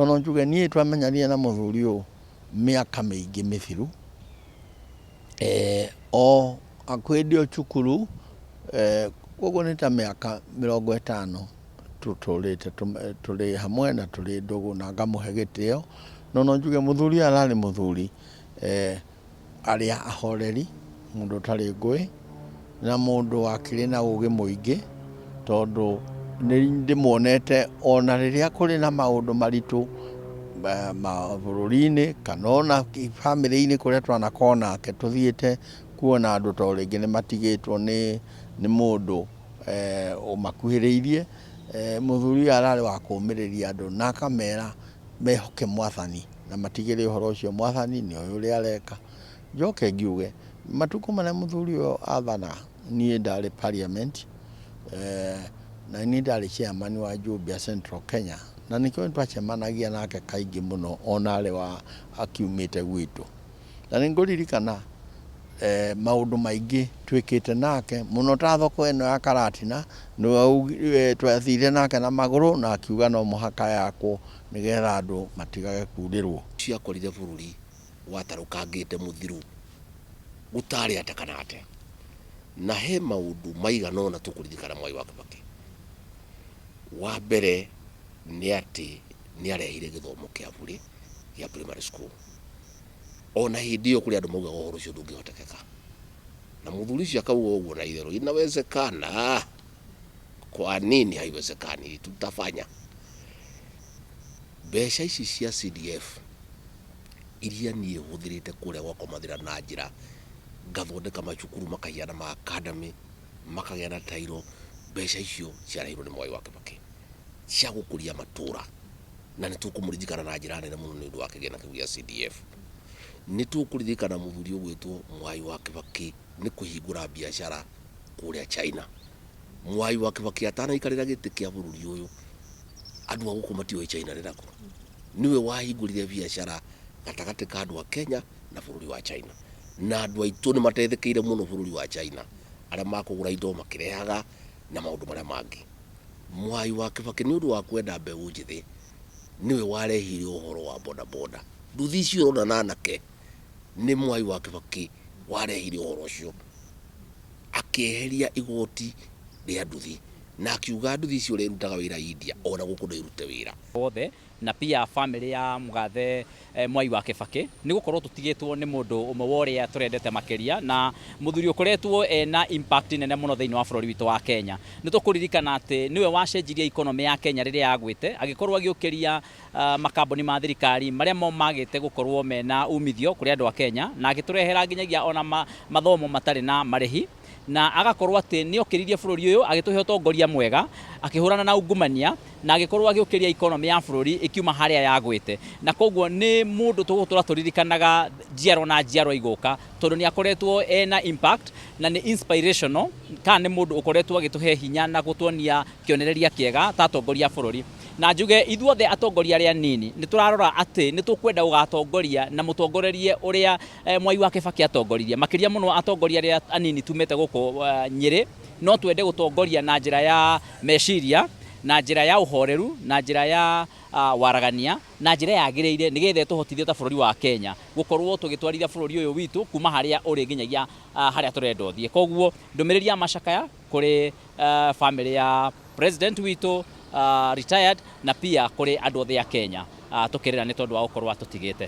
no njuge nie twamenyanire na muthuri uyu miaka miingi mithiru o akwendio cukuru koguo ni ta miaka 50 tuturite tuli hamwe na tuli ndugu na ngamuhe gitio no njuge muthuri arari muthuri aria ahoreri mundu tari ngui na mundu wakiri na ugi muingi tondu ni ndimuonete ona riria kuri na maundu maritu mabururi-ini kana ona family-ini kuria twanakorwo nake tuthiite kuona andu to ringi ni matigitwo ni mundu umakuhiriirie muthuri arari wa kumiriria andu na akamera mehoke Mwathani na matigire uhoro ucio Mwathani ni uria areka njoke ngiuge matuko maria muthuri uyu athana nie ndari parliament na ni ndari chairman wa Jubia Central Kenya na nikyo twacemanagia nake kaingi muno onare wa akiumite gwitu na ninguririkana maundu maingi twikite nake muno ta thoko eno ya Karatina no twathire nake na maguru na akiuga no muhaka yako nigetha andu matigage kurirwo cia korire bururi watarukangite muthiru gutari atakanate na he maundu maiganona tukuririkana Mwai wa Kibaki wa mbere ni ati ni arehire githomo kia buri ya primary school ona hindi yo kuri andu mauga uhoro ucio ndungihotekeka na muthuri ucio akauga uguo na itherũ inawezekana kwa nini haiwezekani tutafanya mbeca ici cia CDF iria nie huthirite kuria gwakwa mathira na njira ngathondeka macukuru makahiana ma academy makagĩa na tairo mbeca icio ciarehirwo ni Mwai wa Kibaki cia gukuria matura na nitukumũririkana na njira nene muno ni undu wa kĩgĩna kĩu gĩa CDF nitukuririkana muthuri ugwitwo Mwai wa Kibaki ni kuhingura biashara kuria China Mwai wa Kibaki atanaikarĩra gĩtĩ kĩa bũrũri ũyũ andu aguku matiũĩ China rĩrako niwe wahingũrire biashara gatagatĩ ka andu a Kenya na bũrũri wa China na andu aitũ ni matethekeire muno bũrũri wa China aria makũgũra indo makirehaga na maundu maria mangi Mwai wa Kibaki ni undu wa kwenda mbeũ njithi niwe warehire uhoro wa boda boda nduthi icio urona nanake ni Mwai wa Kibaki warehire uhoro ucio akieheria igoti ria nduthi na akiuga nduthi icio rirutaga wira India ona guku ndirute wira wothe na pia family ya Mugathe Mwai wa Kibaki ni gukorwo tutigitwo ni mundu umwe woria turendete makiria na muthuri ukoretwo na impact nene muno thiini wa bururi witu wa Kenya ni tukuririkana ati niwe wacenjirie economy ya Kenya riria yagwite agikorwo agiukiria makambuni ma thirikari maria mo magite gukorwo mena umithio kuri andu a Kenya na agiturehera nginyagia ona mathomo matari na marihi na agakorwo ati ni okiririe bururi uyu agituhe utongoria mwega akihurana na ungumania na agikorwo agiukiria economy ya bururi ikiuma haria yagwite na koguo ni mundu tugutura turirikanaga njiaro na njiaro iguka tondu ni akoretwo ena impact na ni inspirational kana ni mundu ukoretwo agituhe hinya na gutuonia kionereria kiega ta atongoria bururi na njuge ithuothe atongoria aria nini ni turarora ati ni tukwenda ugatongoria na mutongorerie uria Mwai wa Kibaki atongoririe makiria muno atongoria aria anini tumete guku Nyeri no twende gutongoria na njira ya meciria na njira ya uhoreru na njira ya waragania na njira yagiriire nigethe tuhotithie ta bururi wa Kenya gukorwo tugitwarithia bururi uyu witu kuma haria uri nginyagia haria turenda thie koguo ndumiriri ya macakaya kuri family ya president witu retired na pia kuri andu othe a Kenya tukirira ni tondu wa gukorwo tutigite